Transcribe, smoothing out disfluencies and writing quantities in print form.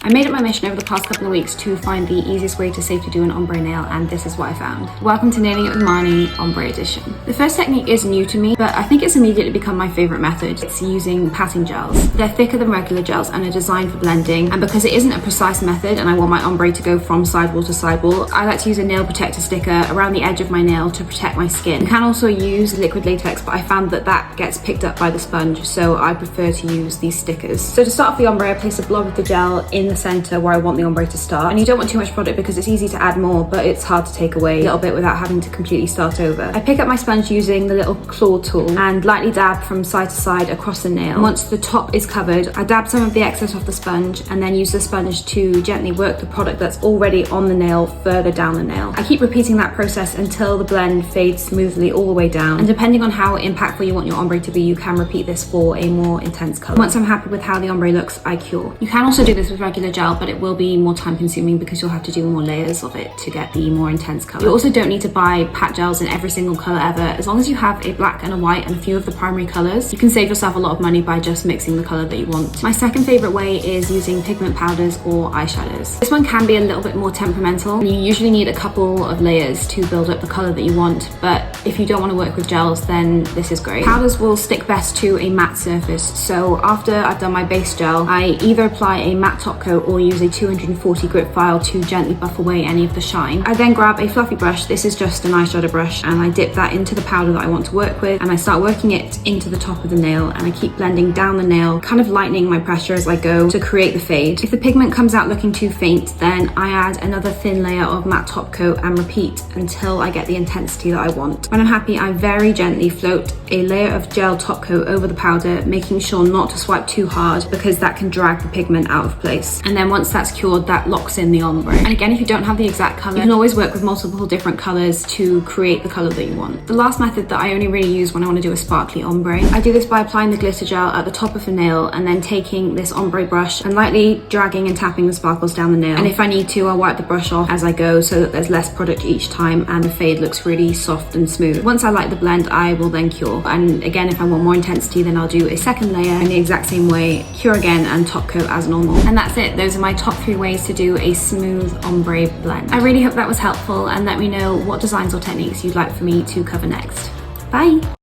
I made it my mission over the past couple of weeks to find the easiest way to safely do an ombre nail, and this is what I found. Welcome to Nailing It with Marnie Ombre Edition. The first technique is new to me, but I think it's immediately become my favorite method. It's using patting gels. They're thicker than regular gels and are designed for blending, and because it isn't a precise method and I want my ombre to go from sidewall to sidewall, I like to use a nail protector sticker around the edge of my nail to protect my skin. You can also use liquid latex, but I found that gets picked up by the sponge, so I prefer to use these stickers. So to start off the ombre, I place a blob of the gel in the center where I want the ombre to start, and you don't want too much product because it's easy to add more, but it's hard to take away a little bit without having to completely start over. I pick up my sponge using the little claw tool and lightly dab from side to side across the nail. Once the top is covered, I dab some of the excess off the sponge and then use the sponge to gently work the product that's already on the nail further down the nail. I keep repeating that process until the blend fades smoothly all the way down, and depending on how impactful you want your ombre to be, you can repeat this for a more intense color. Once I'm happy with how the ombre looks, I cure. You can also do this with regular gel, but it will be more time consuming because you'll have to do more layers of it to get the more intense color. You also don't need to buy pat gels in every single color ever. As long as you have a black and a white and a few of the primary colors, you can save yourself a lot of money by just mixing the color that you want. My second favorite way is using pigment powders or eyeshadows. This one can be a little bit more temperamental. You usually need a couple of layers to build up the color that you want, but if you don't want to work with gels, then this is great. Powders will stick best to a matte surface, so after I've done my base gel, I either apply a matte top coat or use a 240 grit file to gently buff away any of the shine. I then grab a fluffy brush, this is just an eyeshadow brush, and I dip that into the powder that I want to work with, and I start working it into the top of the nail, and I keep blending down the nail, kind of lightening my pressure as I go to create the fade. If the pigment comes out looking too faint, then I add another thin layer of matte top coat and repeat until I get the intensity that I want. When I'm happy, I very gently float a layer of gel top coat over the powder, making sure not to swipe too hard because that can drag the pigment out of place. And then once that's cured, that locks in the ombre. And again, if you don't have the exact color, you can always work with multiple different colors to create the color that you want. The last method that I only really use when I want to do a sparkly ombre, I do this by applying the glitter gel at the top of the nail and then taking this ombre brush and lightly dragging and tapping the sparkles down the nail. And if I need to, I'll wipe the brush off as I go so that there's less product each time and the fade looks really soft and smooth. Once I like the blend, I will then cure. And again, if I want more intensity, then I'll do a second layer in the exact same way, cure again, and top coat as normal. And that's it. Those are my top 3 ways to do a smooth ombre blend. I really hope that was helpful, and let me know what designs or techniques you'd like for me to cover next. Bye!